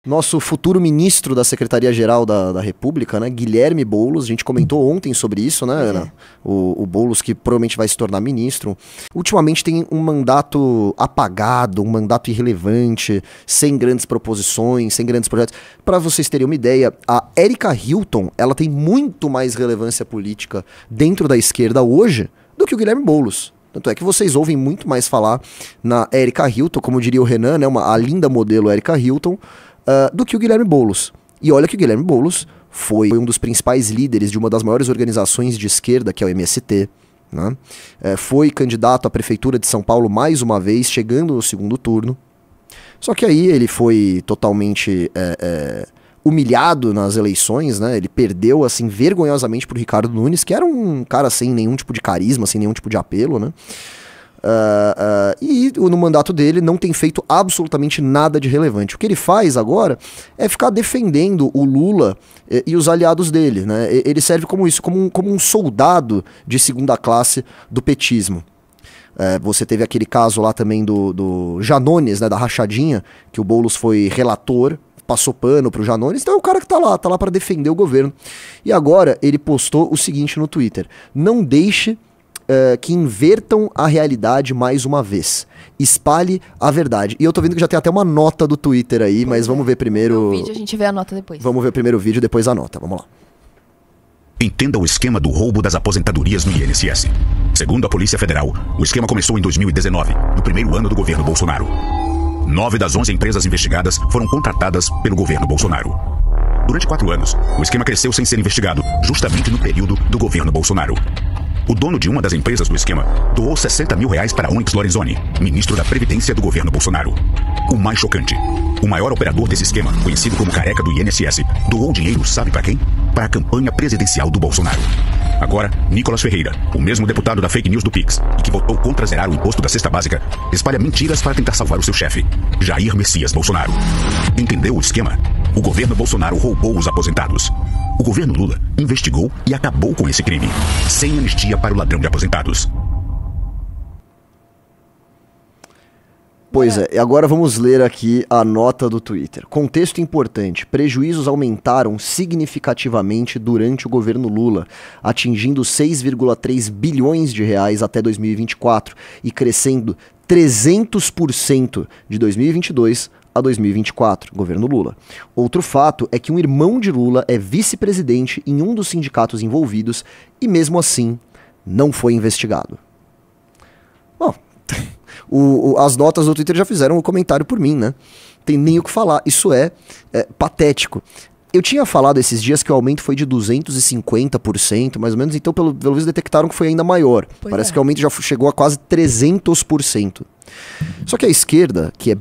Nosso futuro ministro da Secretaria-Geral da República, né, Guilherme Boulos, a gente comentou ontem sobre isso, né, Ana? O Boulos que provavelmente vai se tornar ministro. Ultimamente tem um mandato apagado, um mandato irrelevante, sem grandes proposições, sem grandes projetos. Para vocês terem uma ideia, a Erika Hilton, ela tem muito mais relevância política dentro da esquerda hoje do que o Guilherme Boulos. Tanto é que vocês ouvem muito mais falar na Erika Hilton, como diria o Renan, né, a linda modelo Erika Hilton, do que o Guilherme Boulos. E olha que o Guilherme Boulos foi um dos principais líderes de uma das maiores organizações de esquerda, que é o MST. Né? Foi candidato à prefeitura de São Paulo mais uma vez, chegando no segundo turno. Só que aí ele foi totalmente humilhado nas eleições, né? Ele perdeu assim vergonhosamente pro Ricardo Nunes, que era um cara sem nenhum tipo de carisma, sem nenhum tipo de apelo, né? E no mandato dele não tem feito absolutamente nada de relevante. O que ele faz agora é ficar defendendo o Lula e os aliados dele, né? Ele serve como isso, como um soldado de segunda classe do petismo. Você teve aquele caso lá também do Janones, né, da rachadinha, que o Boulos foi relator, passou pano pro Janones, então é o cara que tá lá para defender o governo. E agora ele postou o seguinte no Twitter: não deixe que invertam a realidade mais uma vez. Espalhe a verdade. E eu tô vendo que já tem até uma nota do Twitter aí, mas vamos ver primeiro... O vídeo, a gente vê a nota depois. Vamos ver primeiro o vídeo, depois a nota. Vamos lá. Entenda o esquema do roubo das aposentadorias no INSS. Segundo a Polícia Federal, o esquema começou em 2019, no primeiro ano do governo Bolsonaro. 9 das 11 empresas investigadas foram contratadas pelo governo Bolsonaro. Durante 4 anos, o esquema cresceu sem ser investigado, justamente no período do governo Bolsonaro. O dono de uma das empresas do esquema doou 60 mil reais para Onyx Lorenzoni, ministro da Previdência do governo Bolsonaro. O mais chocante, o maior operador desse esquema, conhecido como Careca do INSS, doou dinheiro, sabe para quem? Para a campanha presidencial do Bolsonaro. Agora, Nicolas Ferreira, o mesmo deputado da fake news do Pix, e que votou contra zerar o imposto da cesta básica, espalha mentiras para tentar salvar o seu chefe, Jair Messias Bolsonaro. Entendeu o esquema? O governo Bolsonaro roubou os aposentados. O governo Lula investigou e acabou com esse crime, sem anistia para o ladrão de aposentados. Pois é, e agora vamos ler aqui a nota do Twitter. Contexto importante: prejuízos aumentaram significativamente durante o governo Lula, atingindo 6,3 bilhões de reais até 2024 e crescendo 300% de 2022 a 2024, governo Lula. Outro fato é que um irmão de Lula é vice-presidente em um dos sindicatos envolvidos e mesmo assim não foi investigado. Bom, as notas do Twitter já fizeram um comentário por mim, né? Tem nem o que falar, isso é patético. Eu tinha falado esses dias que o aumento foi de 250%, mais ou menos, então pelo visto detectaram que foi ainda maior. Parece que o aumento já chegou a quase 300%. Só que a esquerda, que é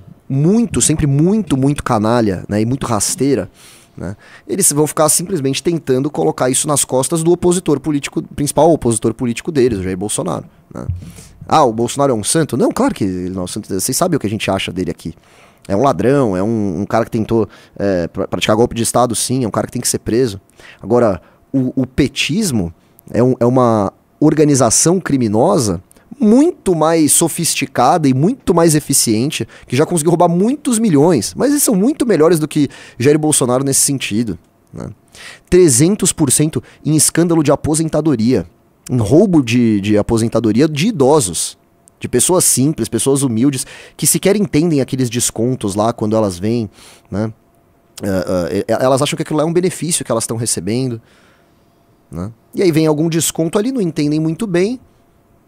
sempre muito canalha, né, e muito rasteira, né, eles vão ficar simplesmente tentando colocar isso nas costas do opositor político, principal opositor político deles, o Jair Bolsonaro. Né. O Bolsonaro é um santo? Não, claro que ele não é um santo. Vocês sabem o que a gente acha dele aqui. É um ladrão, é um cara que tentou praticar golpe de Estado, sim, é um cara que tem que ser preso. Agora, o petismo é uma organização criminosa muito mais sofisticada e muito mais eficiente, que já conseguiu roubar muitos milhões, mas eles são muito melhores do que Jair Bolsonaro nesse sentido. Né? 300% em escândalo de aposentadoria, em roubo de aposentadoria de idosos, de pessoas simples, pessoas humildes, que sequer entendem aqueles descontos lá quando elas vêm, né? Elas acham que aquilo é um benefício que elas estão recebendo, né? E aí vem algum desconto ali, não entendem muito bem,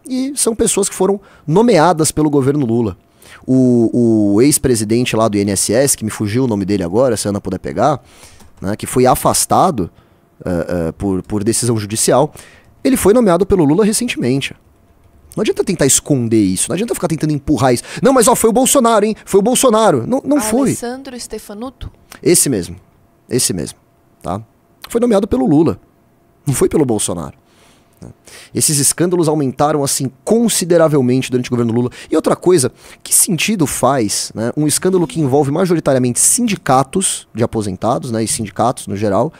e são pessoas que foram nomeadas pelo governo Lula. O ex-presidente lá do INSS, que me fugiu o nome dele agora, se a Ana puder pegar, né, que foi afastado por decisão judicial, ele foi nomeado pelo Lula recentemente. Não adianta tentar esconder isso, não adianta ficar tentando empurrar isso. Não, mas foi o Bolsonaro, hein? Foi o Bolsonaro. Não foi. Alessandro Stefanuto? Esse mesmo, tá? Foi nomeado pelo Lula, não foi pelo Bolsonaro. Esses escândalos aumentaram assim consideravelmente durante o governo Lula. E outra coisa, que sentido faz, né, um escândalo que envolve majoritariamente sindicatos de aposentados, né, e sindicatos no geral,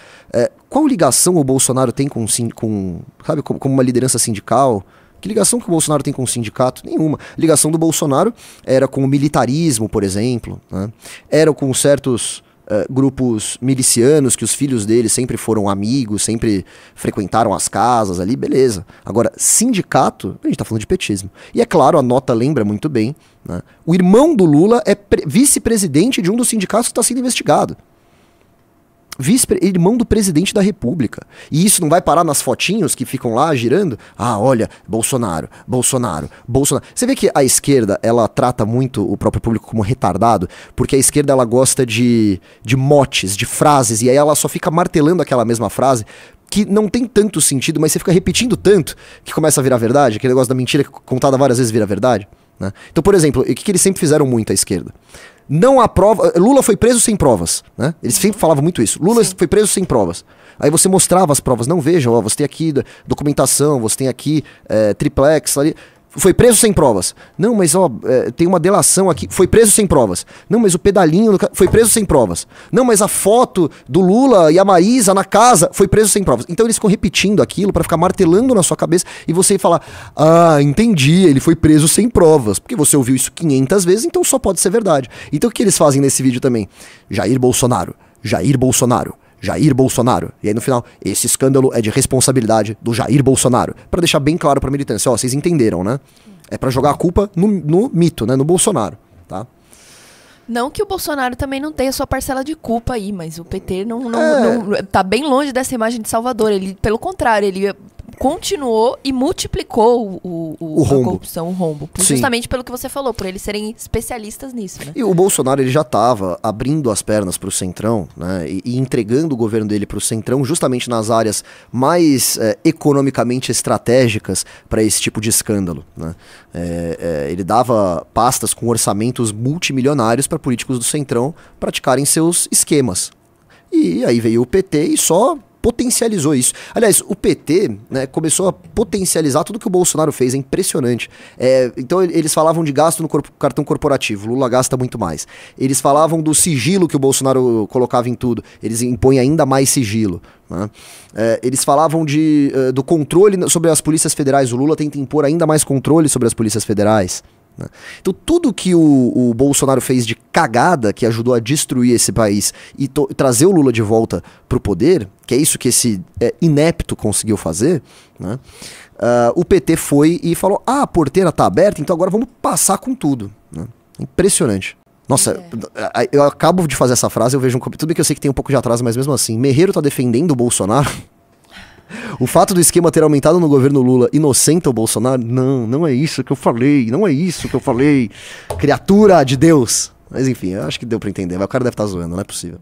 qual ligação o Bolsonaro tem com sabe, como uma liderança sindical? Que ligação que o Bolsonaro tem com o sindicato? Nenhuma. A ligação do Bolsonaro era com o militarismo, por exemplo, né? Era com certos grupos milicianos, que os filhos deles sempre foram amigos, sempre frequentaram as casas ali, beleza. Agora, sindicato, a gente tá falando de petismo. E é claro, a nota lembra muito bem, né? O irmão do Lula é vice-presidente de um dos sindicatos que está sendo investigado. Irmão do presidente da República. E isso não vai parar nas fotinhos que ficam lá girando? Ah, olha, Bolsonaro, Bolsonaro, Bolsonaro. Você vê que a esquerda, ela trata muito o próprio público como retardado, porque a esquerda, ela gosta de motes, de frases, e aí ela só fica martelando aquela mesma frase, que não tem tanto sentido, mas você fica repetindo tanto, que começa a virar verdade, aquele negócio da mentira contada várias vezes vira verdade, né? Então, por exemplo, o que eles sempre fizeram muito à esquerda? Não há prova. Lula foi preso sem provas, né? Eles sempre falavam muito isso. Lula foi preso sem provas. Aí você mostrava as provas. Não, vejam, ó, você tem aqui documentação, você tem aqui triplex ali. Foi preso sem provas. Não, mas ó, tem uma delação aqui. Foi preso sem provas. Não, mas o pedalinho foi preso sem provas. Não, mas a foto do Lula e a Marisa na casa foi preso sem provas. Então eles ficam repetindo aquilo pra ficar martelando na sua cabeça e você falar: ah, entendi, ele foi preso sem provas. Porque você ouviu isso 500 vezes, então só pode ser verdade. Então o que eles fazem nesse vídeo também? Jair Bolsonaro, Jair Bolsonaro, Jair Bolsonaro. E aí no final, esse escândalo é de responsabilidade do Jair Bolsonaro. Pra deixar bem claro pra militância, ó, vocês entenderam, né? É pra jogar a culpa no mito, né? No Bolsonaro, tá? Não que o Bolsonaro também não tenha sua parcela de culpa aí, mas o PT não tá bem longe dessa imagem de Salvador. Ele, pelo contrário, ele continuou e multiplicou a corrupção, o rombo. Justamente pelo que você falou, por eles serem especialistas nisso, né? E o Bolsonaro, ele já estava abrindo as pernas para o Centrão, né, e entregando o governo dele para o Centrão justamente nas áreas mais economicamente estratégicas para esse tipo de escândalo, né? Ele dava pastas com orçamentos multimilionários para políticos do Centrão praticarem seus esquemas. E aí veio o PT e só potencializou isso. Aliás, o PT, né, começou a potencializar tudo que o Bolsonaro fez, é impressionante. Então eles falavam de gasto no cartão corporativo, Lula gasta muito mais. Eles falavam do sigilo que o Bolsonaro colocava em tudo, eles impõem ainda mais sigilo, né? Eles falavam do controle sobre as polícias federais, o Lula tenta impor ainda mais controle sobre as polícias federais. Então tudo que o Bolsonaro fez de cagada, que ajudou a destruir esse país e trazer o Lula de volta pro poder, que é isso que esse inepto conseguiu fazer, né? O PT foi e falou: ah, a porteira tá aberta, então agora vamos passar com tudo, né? Impressionante. Nossa, eu acabo de fazer essa frase, eu vejo tudo bem que eu sei que tem um pouco de atraso, mas mesmo assim, Merreiro tá defendendo o Bolsonaro. O fato do esquema ter aumentado no governo Lula inocenta o Bolsonaro? Não é isso que eu falei, não é isso que eu falei. Criatura de Deus. Mas enfim, eu acho que deu pra entender, mas o cara deve estar zoando, não é possível.